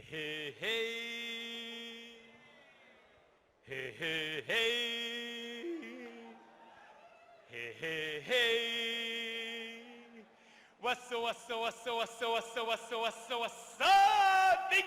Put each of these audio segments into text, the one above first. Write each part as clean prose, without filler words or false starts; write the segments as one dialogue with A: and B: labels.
A: Hey, hey, hey, hey, hey, hey, hey. What's up, big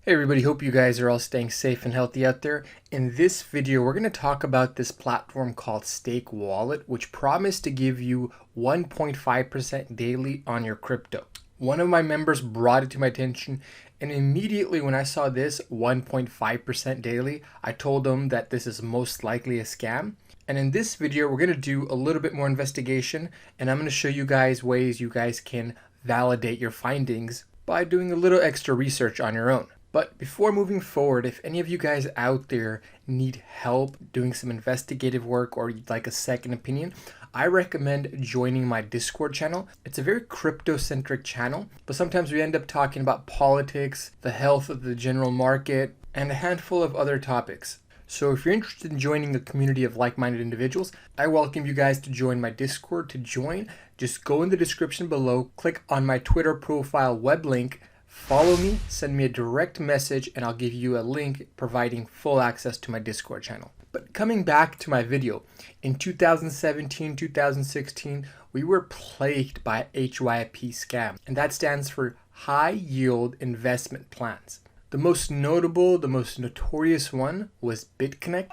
B: Hey everybody, hope you guys are all staying safe and healthy out there. In this video, we're going to talk about this platform called StakedWallet, which promised to give you 1.5% daily on your crypto. One of my members brought it to my attention, and immediately when I saw this 1.5% daily, I told them that this is most likely a scam. And in this video, we're going to do a little bit more investigation, and I'm going to show you guys ways you guys can validate your findings by doing a little extra research on your own. But before moving forward, if any of you guys out there need help doing some investigative work or you'd like a second opinion, I recommend joining my Discord channel. It's a very crypto-centric channel, but sometimes we end up talking about politics, the health of the general market, and a handful of other topics. So if you're interested in joining a community of like-minded individuals, I welcome you guys to join my Discord. To join, just go in the description below, click on my Twitter profile web link, follow me, send me a direct message, and I'll give you a link providing full access to my Discord channel. But coming back to my video, in 2017, 2016, we were plagued by HYP scam, and that stands for High Yield Investment Plans. The most notable, the most notorious one was BitConnect.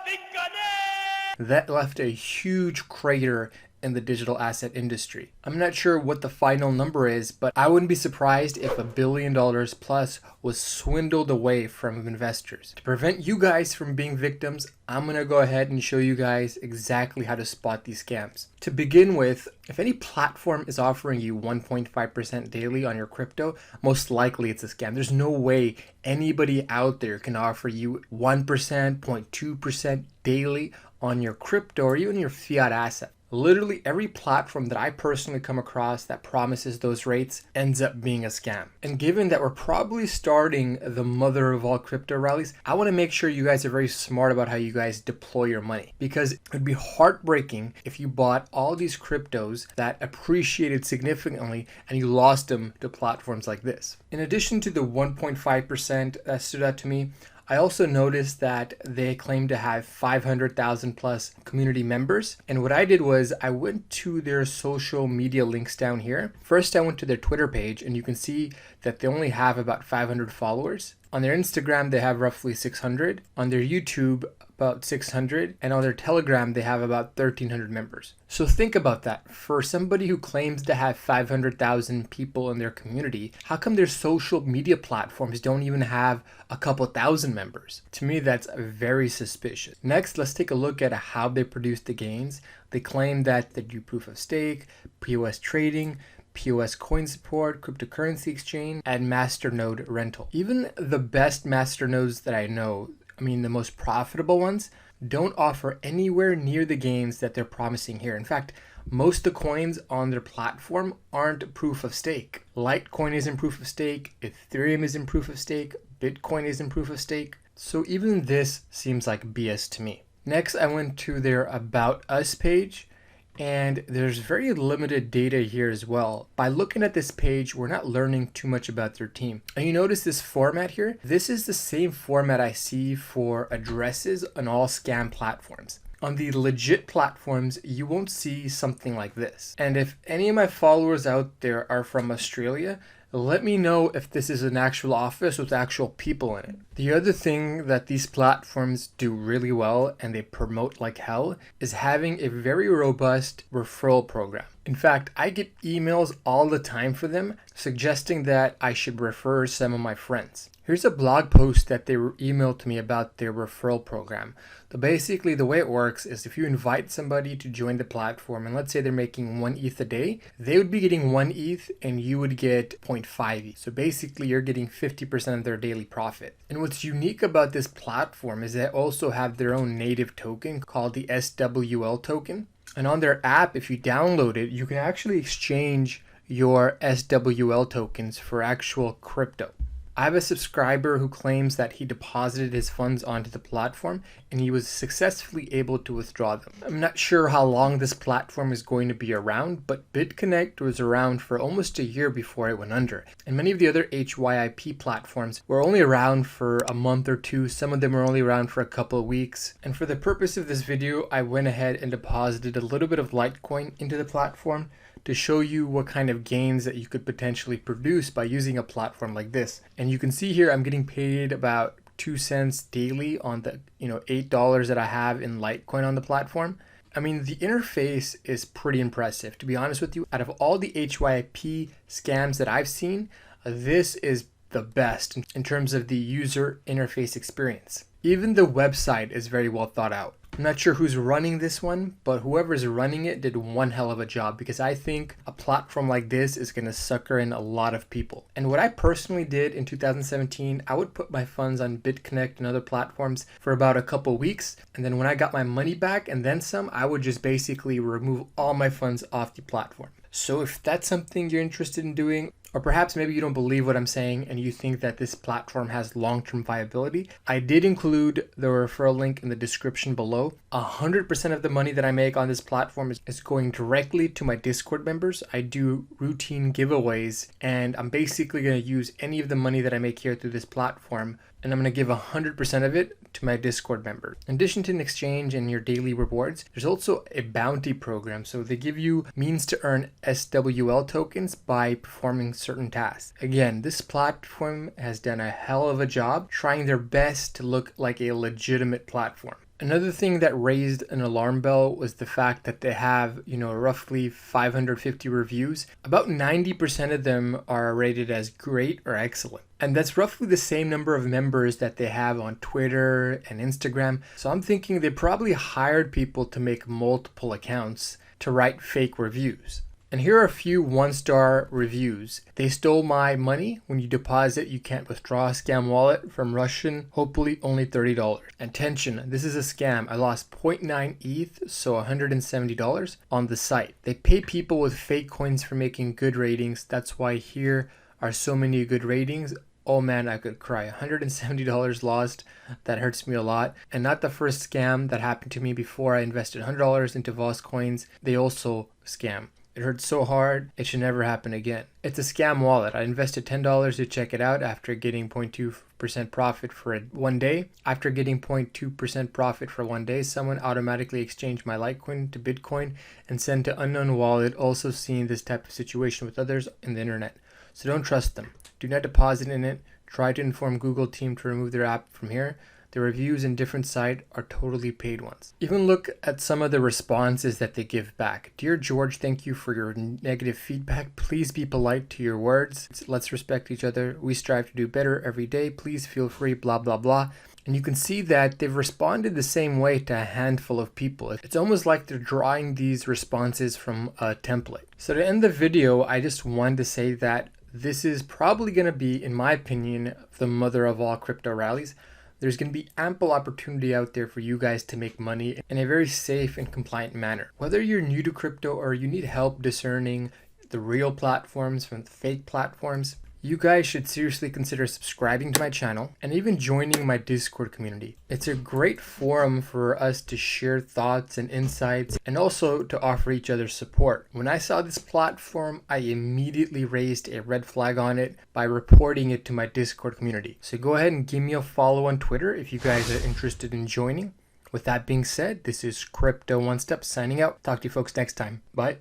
B: That left a huge crater in the digital asset industry. I'm not sure what the final number is, but I wouldn't be surprised if $1 billion plus was swindled away from investors. To prevent you guys from being victims, I'm gonna go ahead and show you guys exactly how to spot these scams. To begin with, if any platform is offering you 1.5% daily on your crypto, most likely it's a scam. There's no way anybody out there can offer you 1%, 0.2% daily on your crypto or even your fiat asset. Literally every platform that I personally come across that promises those rates ends up being a scam. And given that we're probably starting the mother of all crypto rallies, I want to make sure you guys are very smart about how you guys deploy your money, because it would be heartbreaking if you bought all these cryptos that appreciated significantly and you lost them to platforms like this. In addition to the 1.5% that stood out to me, I also noticed that they claim to have 500,000 plus community members. And what I did was I went to their social media links down here. First, I went to their Twitter page, and you can see that they only have about 500 followers. On their Instagram, they have roughly 600. On their YouTube, about 600. And on their Telegram, they have about 1,300 members. So think about that. For somebody who claims to have 500,000 people in their community, how come their social media platforms don't even have a couple thousand members? To me, that's very suspicious. Next, let's take a look at how they produce the gains. They claim that they do proof of stake, POS trading, POS coin support, cryptocurrency exchange, and masternode rental. Even the best masternodes that I know, the most profitable ones, don't offer anywhere near the gains that they're promising here. In fact, most of the coins on their platform aren't proof of stake. Litecoin isn't proof of stake, Ethereum isn't proof of stake, Bitcoin isn't proof of stake. So even this seems like BS to me. Next, I went to their About Us page, and there's very limited data here as well. By looking at this page, we're not learning too much about their team. And you notice this format here? This is the same format I see for addresses on all scam platforms. On the legit platforms, you won't see something like this. And if any of my followers out there are from Australia, let me know if this is an actual office with actual people in it. The other thing that these platforms do really well, and they promote like hell, is having a very robust referral program. In fact, I get emails all the time for them suggesting that I should refer some of my friends. Here's a blog post that they emailed to me about their referral program. So basically, the way it works is if you invite somebody to join the platform, and let's say they're making 1 ETH a day, they would be getting 1 ETH and you would get 0.5 ETH. So basically, you're getting 50% of their daily profit. And what's unique about this platform is they also have their own native token called the SWL token. And on their app, if you download it, you can actually exchange your SWL tokens for actual crypto. I have a subscriber who claims that he deposited his funds onto the platform and he was successfully able to withdraw them. I'm not sure how long this platform is going to be around, but BitConnect was around for almost a year before it went under. And many of the other HYIP platforms were only around for a month or two. Some of them were only around for a couple of weeks. And for the purpose of this video, I went ahead and deposited a little bit of Litecoin into the platform to show you what kind of gains that you could potentially produce by using a platform like this. And you can see here I'm getting paid about 2 cents daily on the $8 that I have in Litecoin on the platform. I mean, the interface is pretty impressive. To be honest with you, out of all the HYP scams that I've seen, this is the best in terms of the user interface experience. Even the website is very well thought out. I'm not sure who's running this one, but whoever's running it did one hell of a job, because I think a platform like this is going to sucker in a lot of people. And what I personally did in 2017, I would put my funds on BitConnect and other platforms for about a couple weeks. And then when I got my money back and then some, I would just basically remove all my funds off the platform. So if that's something you're interested in doing, or perhaps maybe you don't believe what I'm saying and you think that this platform has long-term viability, I did include the referral link in the description below. 100% of the money that I make on this platform is going directly to my Discord members. I do routine giveaways, and I'm basically going to use any of the money that I make here through this platform, and I'm going to give 100% of it to my Discord members. In addition to an exchange and your daily rewards, there's also a bounty program. So they give you means to earn SWL tokens by performing certain tasks. Again, this platform has done a hell of a job trying their best to look like a legitimate platform. Another thing that raised an alarm bell was the fact that they have, roughly 550 reviews. About 90% of them are rated as great or excellent. And that's roughly the same number of members that they have on Twitter and Instagram. So I'm thinking they probably hired people to make multiple accounts to write fake reviews. And here are a few 1-star reviews. They stole my money. When you deposit, you can't withdraw. Scam wallet from Russian. Hopefully only $30. Attention, this is a scam. I lost 0.9 ETH, so $170 on the site. They pay people with fake coins for making good ratings. That's why here are so many good ratings. Oh man, I could cry. $170 lost. That hurts me a lot. And not the first scam that happened to me before. I invested $100 into Voss coins. They also scam. It hurts so hard, it should never happen again. It's a scam wallet. I invested $10 to check it out after getting 0.2% profit for one day. After getting 0.2% profit for one day, someone automatically exchanged my Litecoin to Bitcoin and sent to unknown wallet, also seeing this type of situation with others in the internet. So don't trust them. Do not deposit in it. Try to inform Google team to remove their app from here. The reviews in different sites are totally paid ones. Even look at some of the responses that they give back. Dear George, thank you for your negative feedback. Please be polite to your words. Let's respect each other. We strive to do better every day. Please feel free, blah, blah, blah. And you can see that they've responded the same way to a handful of people. It's almost like they're drawing these responses from a template. So to end the video, I just wanted to say that this is probably going to be, in my opinion, the mother of all crypto rallies. There's going to be ample opportunity out there for you guys to make money in a very safe and compliant manner. Whether you're new to crypto or you need help discerning the real platforms from the fake platforms, you guys should seriously consider subscribing to my channel and even joining my Discord community. It's a great forum for us to share thoughts and insights and also to offer each other support. When I saw this platform, I immediately raised a red flag on it by reporting it to my Discord community. So go ahead and give me a follow on Twitter if you guys are interested in joining. With that being said, this is CryptoOneStop signing out. Talk to you folks next time. Bye.